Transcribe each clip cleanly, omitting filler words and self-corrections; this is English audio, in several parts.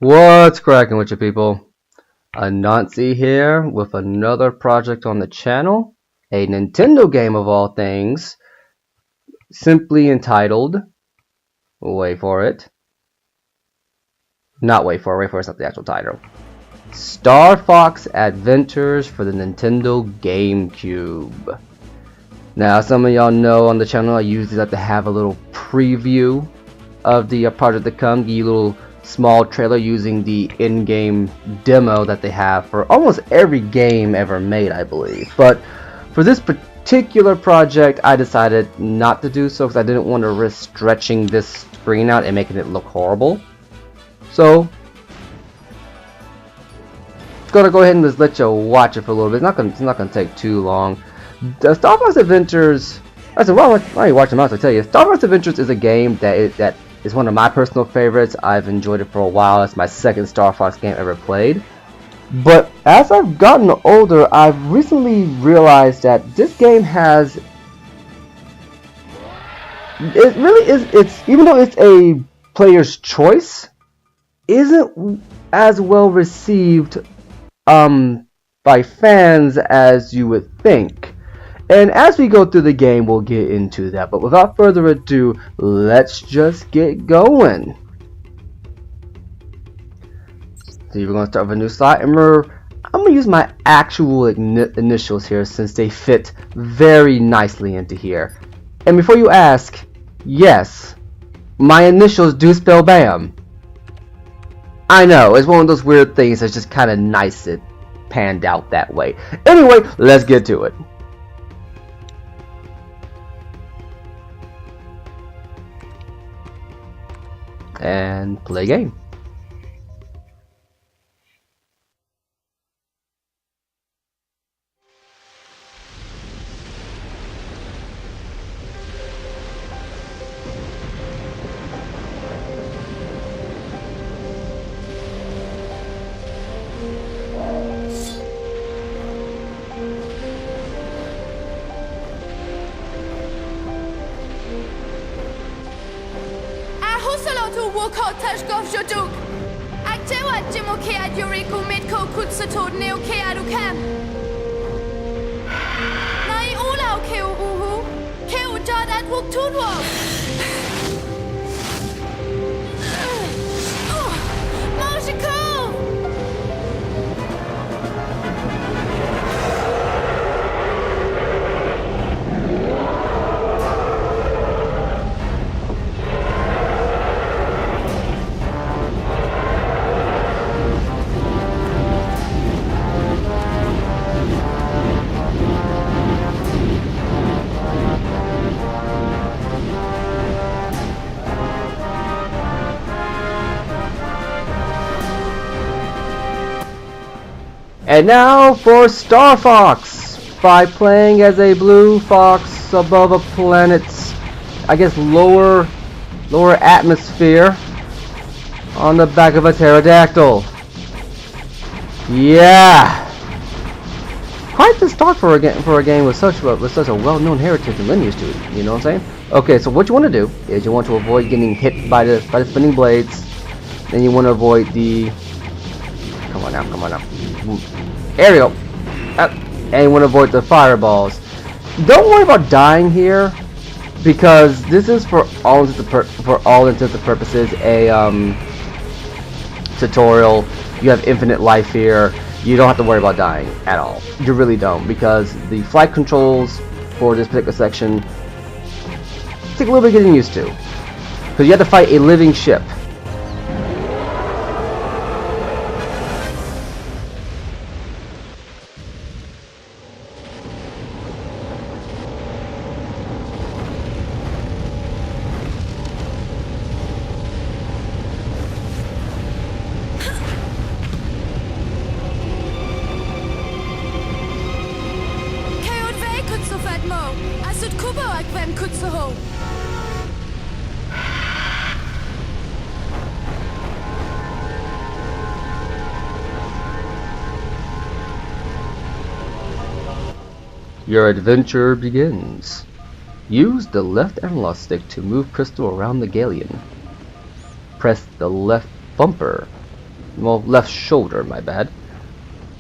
What's cracking with you people? Anansi here with another project on the channel, a Nintendo game of all things, simply entitled, wait for it, not wait for it's not the actual title, Star Fox Adventures for the Nintendo GameCube. Now some of y'all know on the channel I usually like to have a little preview of the project to come, give you a little small trailer using the in-game demo that they have for almost every game ever made, I believe. But for this particular project, I decided not to do so because I didn't want to risk stretching this screen out and making it look horrible. So, gonna go ahead and just let you watch it for a little bit. It's not gonna take too long. The Star Fox Adventures. I said, well, why are you watching mouse? I tell you, Star Fox Adventures is a game that is one of my personal favorites. I've enjoyed it for a while. It's my second Star Fox game ever played. But as I've gotten older, I've recently realized that this game has... It really is... It's even though it's a player's choice, isn't as well received by fans as you would think. And as we go through the game, we'll get into that. But without further ado, let's just get going. So we're going to start with a new slot. And I'm going to use my actual initials here since they fit very nicely into here. And before you ask, yes, my initials do spell BAM. I know, it's one of those weird things that's just kind of nice it panned out that way. Anyway, let's get to it. And play game. And now for Star Fox, by playing as a blue fox above a planet's, I guess, lower atmosphere on the back of a pterodactyl. Yeah, quite the start for a game with such a well-known heritage and lineage to it. You know what I'm saying? Okay, so what you want to do is you want to avoid getting hit by the spinning blades. Then you want to avoid the... Come on now. There we go. And you want to avoid the fireballs. Don't worry about dying here, because this is for all intents and purposes a tutorial. You have infinite life here. You don't have to worry about dying at all. You really don't, because the flight controls for this particular section take a little bit getting used to, because you have to fight a living ship. Your adventure begins. Use the left analog stick to move Krystal around the galleon. Press the left bumper well, left shoulder, my bad,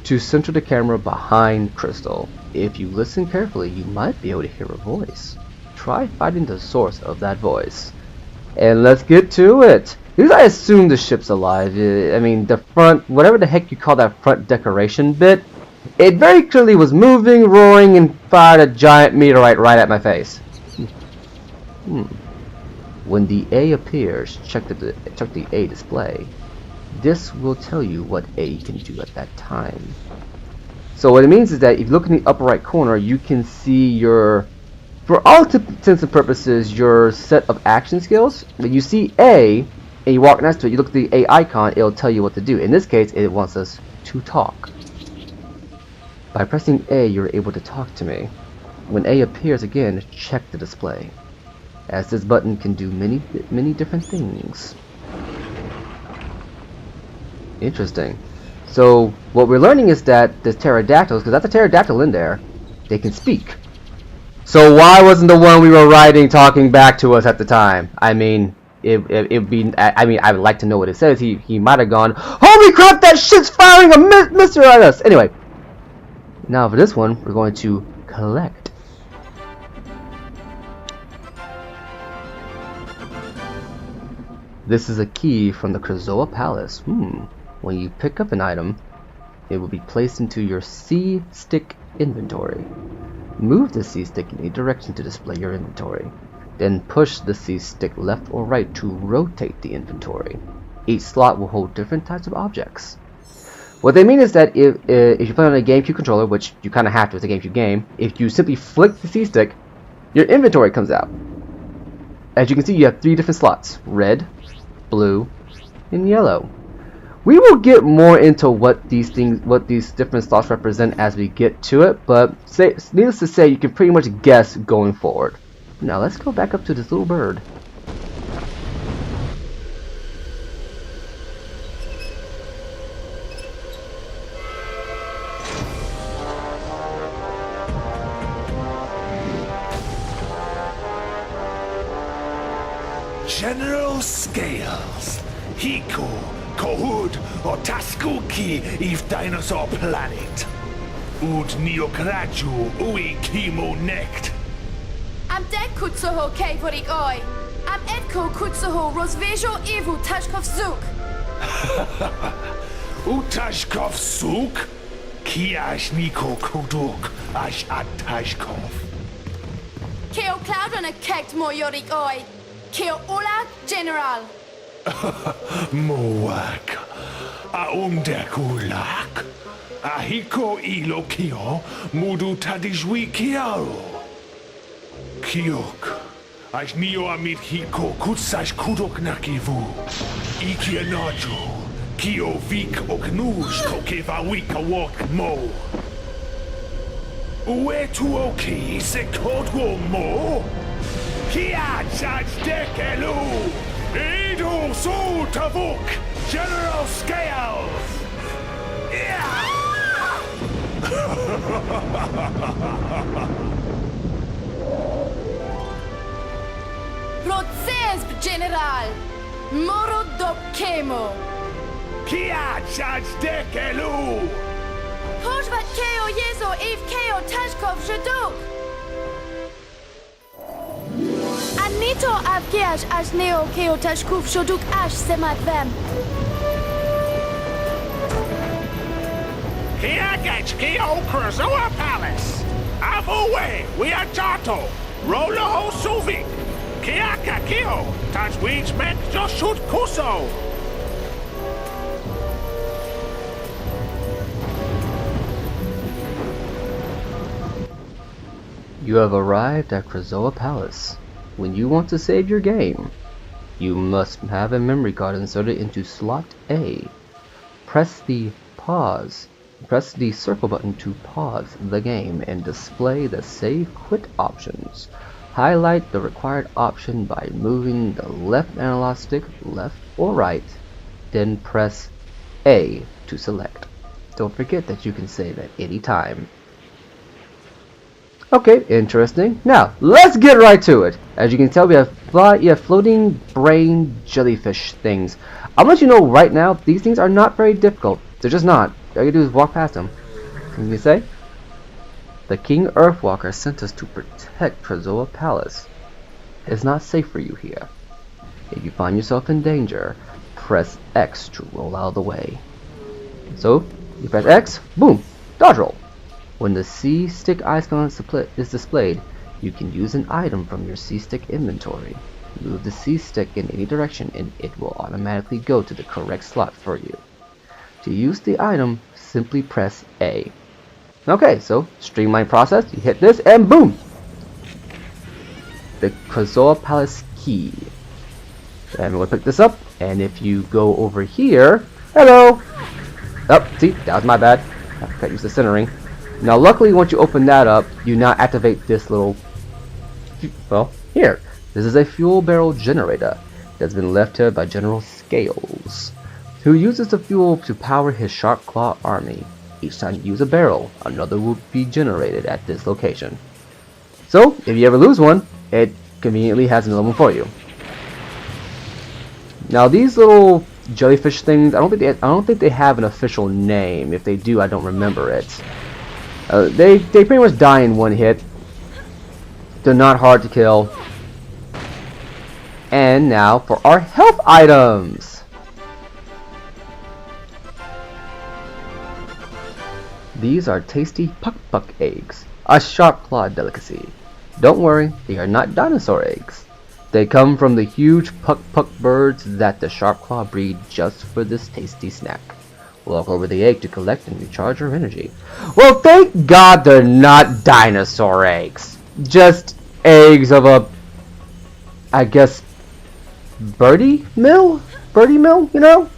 to center the camera behind Krystal. If you listen carefully, you might be able to hear a voice. Try finding the source of that voice. And let's get to it! Because I assume the ship's alive. I mean, the front, whatever the heck you call that front decoration bit, it very clearly was moving, roaring, and fired a giant meteorite right at my face. When the A appears, check the A display. This will tell you what A can do at that time. So what it means is that if you look in the upper right corner, you can see your, for all intents and purposes, your set of action skills. When you see A, and you walk next to it, you look at the A icon, it'll tell you what to do. In this case, it wants us to talk. By pressing A, you're able to talk to me. When A appears again, check the display, as this button can do many different things. Interesting. So what we're learning is that the pterodactyls, because that's a pterodactyl in there, they can speak. So why wasn't the one we were riding talking back to us at the time? I mean, it'd be. I mean, I would like to know what it says. He might have gone, "Holy crap! That shit's firing a missile at us!" Anyway, now for this one, we're going to collect. This is a key from the Krystal Palace. When you pick up an item, it will be placed into your C stick inventory. Move the C stick in any direction to display your inventory. Then push the C stick left or right to rotate the inventory. Each slot will hold different types of objects. What they mean is that if you play on a GameCube controller, which you kind of have to, it's a GameCube game, if you simply flick the C stick, your inventory comes out. As you can see, you have 3 different slots: red, blue, and yellow. We will get more into what these different slots represent as we get to it, but needless to say, you can pretty much guess going forward. Now let's go back up to this little bird. General Scales, Hiko, Kohud, or Taskuki, if dinosaur planet. Ud neokraju, ui kimo nekt. Am dek kutsuho kejvorik oi. Am etko kutsuho rozvejo ivu tashkov zuk. Utashkov suk? Kiash niko kuduk, ash atashkov. Keo cloud on a kekt mo yorik oi. Keo ola general. Moak. Aumdekulak. Ahiko ilo kio, mudu tadijwi kiaro. Kiok. Ash nio amit hiko kutsash kudok nakivu. Ikianaju. Kio vik oknush kokeva wika wok mo. Ue tuoki se kodwo mo? Kia chaj dekelu! Edu su tavuk! General Scales! Rodzezb general. Moro do kemo. Kia chaj dekelu! Pożvat keo jezo ev keo tashkov jeduk. Anito avkiash ash neo keo tashkuf shoduk ash semadvem. Kia gets kio Krystal Palace! Avue, we are Jato! Rolo Suvik! Kia kakio! Tajwij mek joshut kuso! You have arrived at Krystal Palace. When you want to save your game, you must have a memory card inserted into slot A. Press the circle button to pause the game and display the save quit options. Highlight the required option by moving the left analog stick left or right, then press A to select. Don't forget that you can save at any time. Okay, interesting. Now, let's get right to it. As you can tell, we have floating brain jellyfish things. I'll let you know right now, these things are not very difficult. They're just not. All you do is walk past them. What can you say? The King Earthwalker sent us to protect Krystal Palace. It's not safe for you here. If you find yourself in danger, press X to roll out of the way. So, you press X, boom, dodge roll. When the C-Stick icon is displayed, you can use an item from your C-Stick inventory. Move the C-Stick in any direction and it will automatically go to the correct slot for you. To use the item, simply press A. Okay, so streamline process, you hit this and boom! The Krystal Palace key. And we'll pick this up, and if you go over here, hello! Oh, see, that was my bad. I forgot to use the centering. Now luckily once you open that up, you now activate this little, well, here. This is a fuel barrel generator that's been left here by General Scales, who uses the fuel to power his Sharp Claw army. Each time you use a barrel, another will be generated at this location. So, if you ever lose one, it conveniently has another one for you. Now these little jellyfish things, I don't think they have an official name. If they do, I don't remember it. They pretty much die in one hit. They're not hard to kill. And now for our health items. These are tasty puck eggs, a sharp claw delicacy. Don't worry, they are not dinosaur eggs. They come from the huge puck birds that the sharp claw breed just for this tasty snack. Walk over the egg to collect and recharge your energy. Well, thank God they're not dinosaur eggs. Just eggs of a, I guess, birdie mill, you know?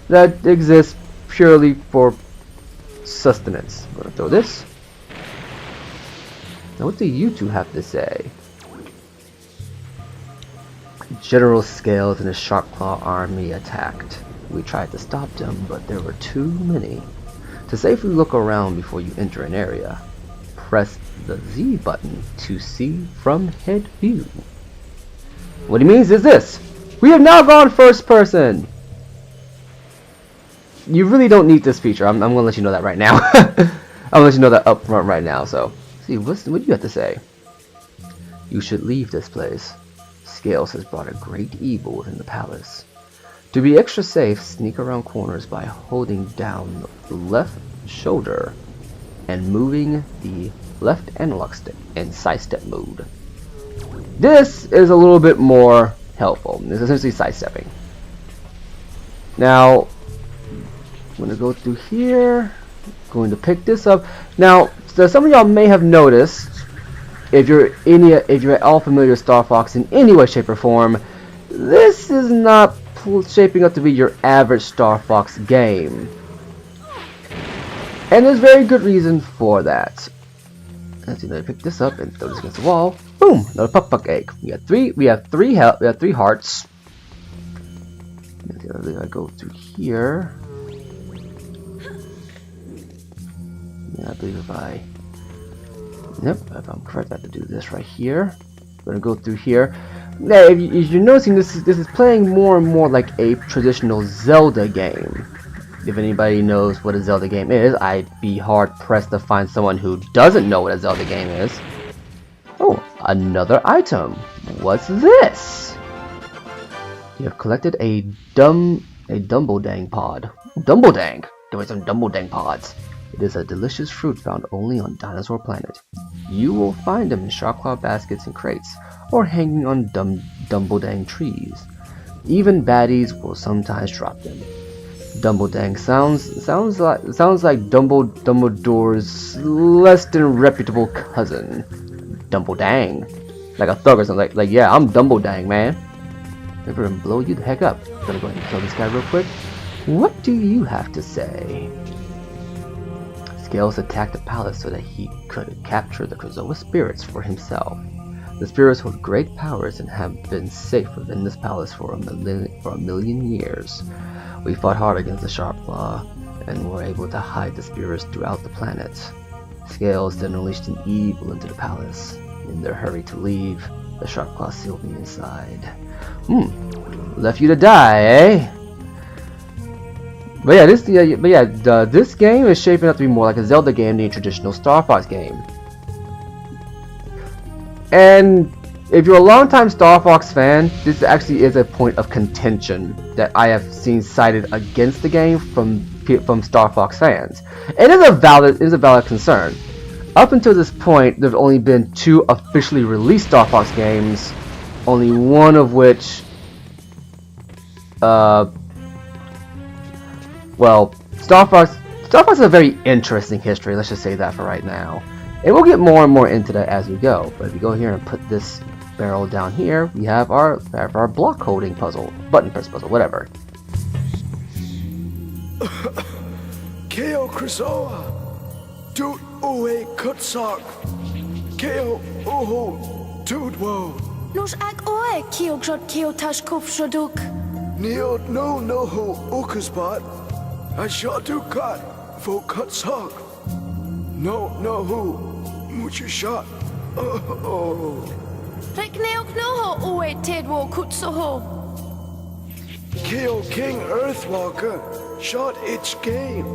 That exists purely for sustenance. I'm gonna throw this. Now what do you two have to say? General Scales and his Sharp Claw army attacked. We tried to stop them, but there were too many. To safely look around before you enter an area, press the Z button to see from head view. What he means is this: we have now gone first person. You really don't need this feature. I'm gonna let you know that right now. I'm gonna let you know that up front right now. So, see, what do you have to say? You should leave this place. Scales has brought a great evil within the palace. To be extra safe, sneak around corners by holding down the left shoulder and moving the left analog stick in sidestep mode. This is a little bit more helpful. It's essentially sidestepping. Now, I'm going to go through here. Going to pick this up. Now, so some of y'all may have noticed, if you're at all familiar with Star Fox in any way, shape, or form, this is not shaping up to be your average Star Fox game. And there's very good reason for that. Let's see, let me pick this up and throw this against the wall. Boom! Another puck egg. We have three hearts. I go through here. Yeah, I believe if I'm correct, I have to do this right here. I'm gonna go through here. Now, if you're noticing, this is playing more and more like a traditional Zelda game. If anybody knows what a Zelda game is, I'd be hard pressed to find someone who doesn't know what a Zelda game is. Oh, another item. What's this? You have collected a Dumbledang pod. Dumbledang! There were some Dumbledang pods. It is a delicious fruit found only on Dinosaur Planet. You will find them in Sharp Claw baskets and crates, or hanging on Dumbledang trees. Even baddies will sometimes drop them. Dumbledang sounds like Dumbledore's less than reputable cousin. Dumbledang, like a thug or something. Like yeah, I'm Dumbledang, man. I'm gonna blow you the heck up. I'm gonna go ahead and kill this guy real quick. What do you have to say? Scales attacked the palace so that he could capture the Krystal spirits for himself. The spirits hold great powers and have been safe within this palace for a million years. We fought hard against the Sharp Claw and were able to hide the spirits throughout the planet. Scales then unleashed an evil into the palace. In their hurry to leave, the sharp claw sealed me inside. Left you to die, eh? But yeah, this game is shaping up to be more like a Zelda game than a traditional Star Fox game. And if you're a longtime Star Fox fan, this actually is a point of contention that I have seen cited against the game from Star Fox fans. It is a valid concern. Up until this point, there have only been 2 officially released Star Fox games, only one of which, well, Star Fox has a very interesting history. Let's just say that for right now. And we'll get more and more into that as we go. But if we go here and put this barrel down here, we have our block holding puzzle, button press puzzle, whatever. Keo Krystal, Dude Uwe Kutsak, Keo Uho, Dude Wo, Nos ag oe kio grot kio tash kop shoduk. Neo no ho Ukasbat, I shot do cut for Kutsak. No who, mucha shot. Oh. Rek neok noho oe tedwo kutsoho. Keo King Earthwalker, shot its game.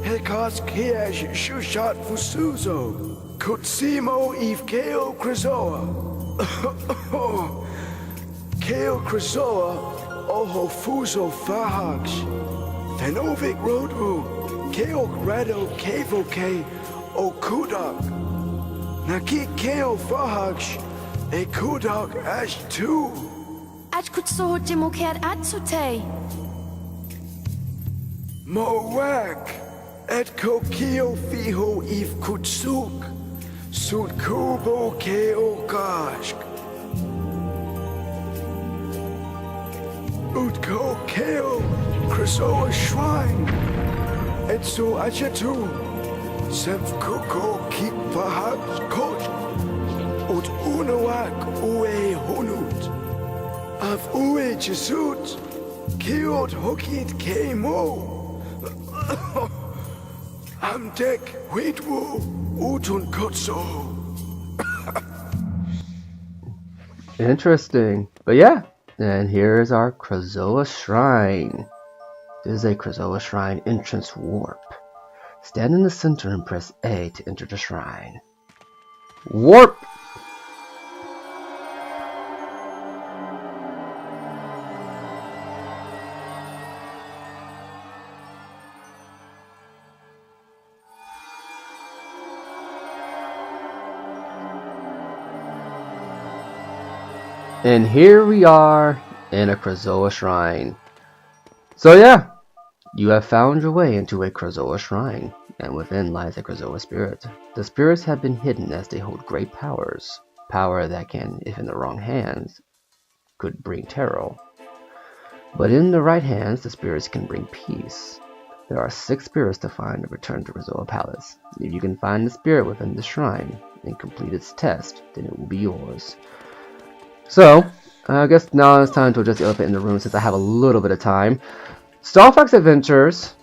Helkas Kiash shoot shot Fusuzo. Kutsimo Eve Keo Krizoa. Keo Krizoa, Oho Fuso Fahax. Fenovic Roadru, Keo Rado Kevo K, O Kudak. Naki Keo Fahax, a Kudak Ash 2. At kutsoho demoker atsute. Moak, et Kokio Fiho Eve Kutsuk, Sud Kubo Keo Kashk. Utko Keo, Krisoa Shrine, et so Achatu, Sev Kuko Keep Fahak Coach, Ut Unoak Ue Hunut, Av Ue Jesut, Kiot Hokit Kemo. I'm Deck Wheatwo Utun Kotso. Interesting. But yeah, and here is our Krizoa Shrine. This is a Krizoa Shrine entrance warp. Stand in the center and press A to enter the shrine. Warp! And here we are in a Krizoa Shrine. So yeah, you have found your way into a Krizoa Shrine, and within lies a Krizoa spirit. The spirits have been hidden as they hold great powers. Power that can, if in the wrong hands, could bring terror. But in the right hands, the spirits can bring peace. There are 6 spirits to find and return to Krizoa Palace. If you can find the spirit within the shrine and complete its test, then it will be yours. So, I guess now it's time to address the elephant in the room since I have a little bit of time. Star Fox Adventures,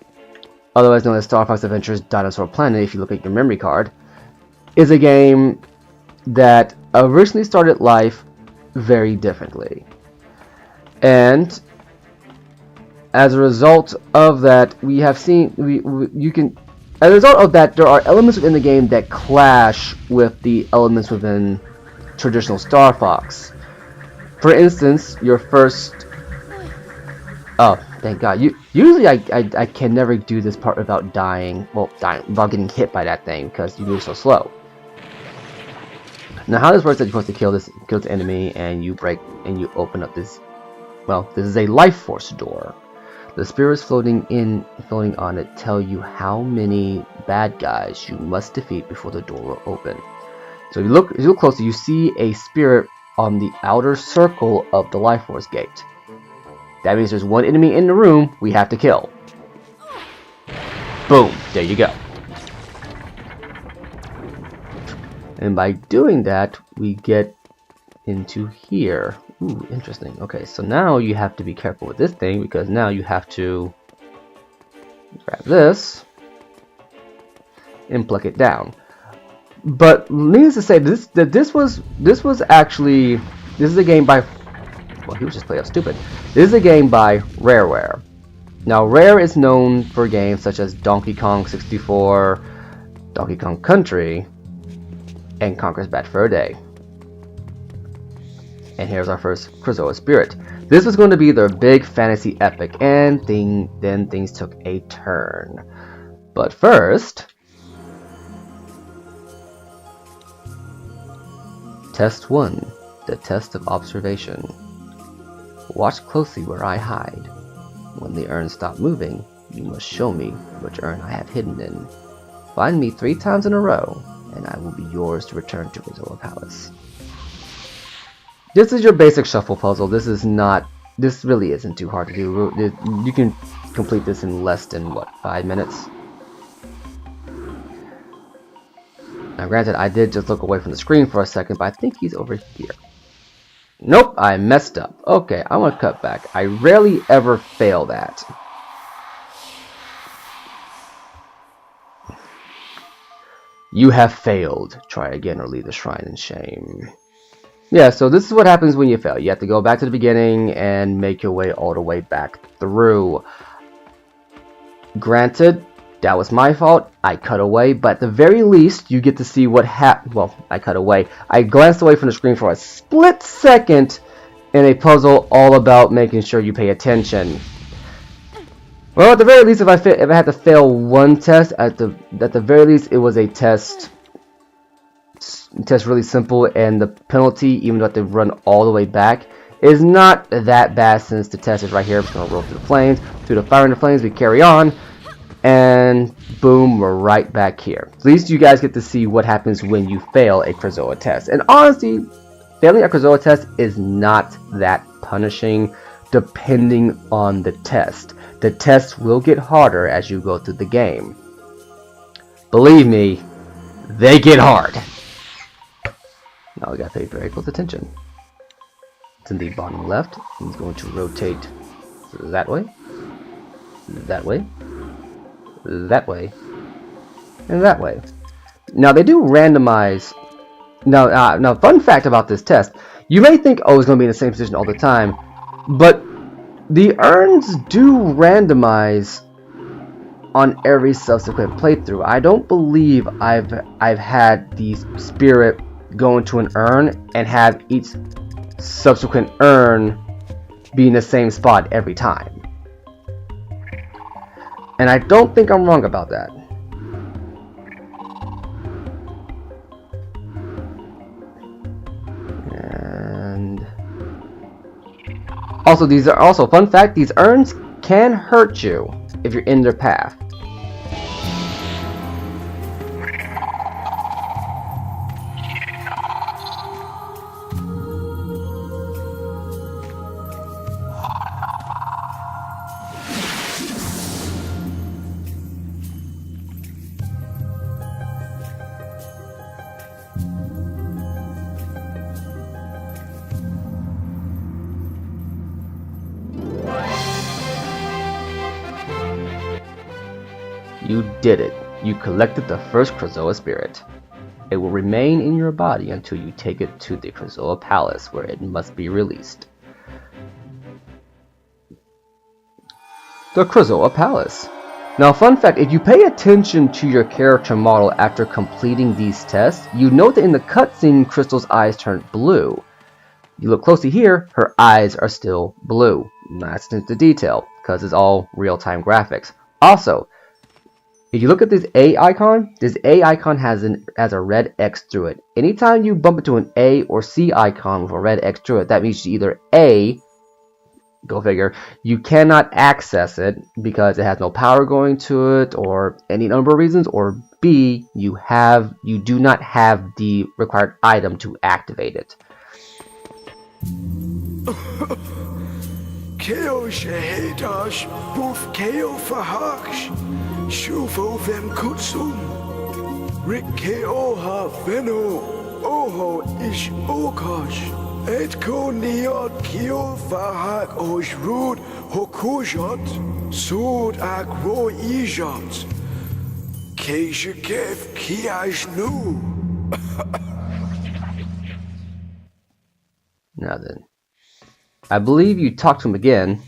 otherwise known as Star Fox Adventures Dinosaur Planet if you look at your memory card, is a game that originally started life very differently. And as a result of that, we have seen, as a result of that, there are elements within the game that clash with the elements within traditional Star Fox. For instance, your first... Oh, thank God. Usually I can never do this part without dying. Well, without getting hit by that thing, because you move so slow. Now, how this works is you're supposed to kill this enemy, and you open up this... Well, this is a life force door. The spirits floating on it tell you how many bad guys you must defeat before the door will open. So if you look closely, you see a spirit on the outer circle of the life force gate. That means there's one enemy in the room we have to kill. Boom, there you go. And by doing that, we get into here. Ooh, interesting. Okay, so now you have to be careful with this thing because now you have to grab this and pluck it down. But needless to say, this is a game by, well, he was just playing up stupid. This is a game by Rareware. Now, Rare is known for games such as Donkey Kong 64, Donkey Kong Country, and Conker's Bad Fur Day. And here's our first Krystal Spirit. This was going to be their big fantasy epic, and then things took a turn. But first, Test 1, the test of observation. Watch closely where I hide. When the urns stop moving, you must show me which urn I have hidden in. Find me 3 times in a row, and I will be yours to return to Krystal Palace. This is your basic shuffle puzzle. This really isn't too hard to do. You can complete this in less than, what, 5 minutes? Now granted, I did just look away from the screen for a second, but I think he's over here. Nope, I messed up. Okay, I'm gonna cut back. I rarely ever fail that. You have failed. Try again or leave the shrine in shame. Yeah, so this is what happens when you fail. You have to go back to the beginning and make your way all the way back through. Granted, that was my fault. I cut away, but at the very least, you get to see what happened. Well, I cut away. I glanced away from the screen for a split second in a puzzle all about making sure you pay attention. Well, at the very least, if I had to fail one test, at the very least, it was a test really simple, and the penalty, even though I have to run all the way back, is not that bad since the test is right here. I'm just gonna roll through the flames, through the fire and the flames. We carry on. And boom, we're right back here. At least you guys get to see what happens when you fail a Krystal test. And honestly, failing a Krystal test is not that punishing depending on the test. The tests will get harder as you go through the game. Believe me, they get hard. Now we gotta pay very close attention. It's in the bottom left. He's going to rotate that way, that way, that way, and that way. Now they do randomize. Now, fun fact about this test: you may think, oh, it's going to be in the same position all the time, but the urns do randomize on every subsequent playthrough. I don't believe I've had the spirit go into an urn and have each subsequent urn be in the same spot every time. And I don't think I'm wrong about that. And also, these are also fun fact, these urns can hurt you if you're in their path. You did it. You collected the first Krystal spirit. It will remain in your body until you take it to the Krystal Palace, where it must be released. The Krystal Palace. Now, fun fact, if you pay attention to your character model after completing these tests, you note that in the cutscene, Krystal's eyes turned blue. You look closely here, her eyes are still blue. Not into detail, because it's all real-time graphics. Also, if you look at this A icon has a red X through it. Anytime you bump into an A or C icon with a red X through it, that means either A, go figure, you cannot access it because it has no power going to it or any number of reasons, or B, you do not have the required item to activate it. Keo Shahedash, Boof Keo Fahaksh, Shuvo Vem Kutsum, Rick Keo Ha Veno, Oho Ish Okash, Etko Niot Keo Fahak Osh Rud Hokujot, Sud Agro Ijot, Keisha Kev Kiash Nu. Now then, I believe you talked to him again.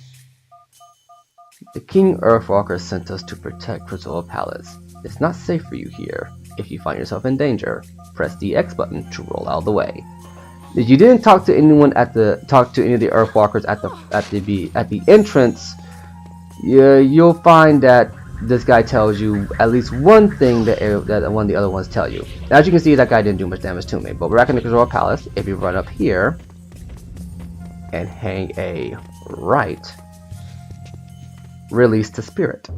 The King Earthwalker sent us to protect Krystal Palace. It's not safe for you here. If you find yourself in danger, press the X button to roll out of the way. If you didn't talk to anyone any of the Earthwalkers at the entrance, you'll find that this guy tells you at least one thing that one of the other ones tell you. As you can see, that guy didn't do much damage to me. But we're back in the Krystal Palace. If you run up here and hang a right, release the spirit.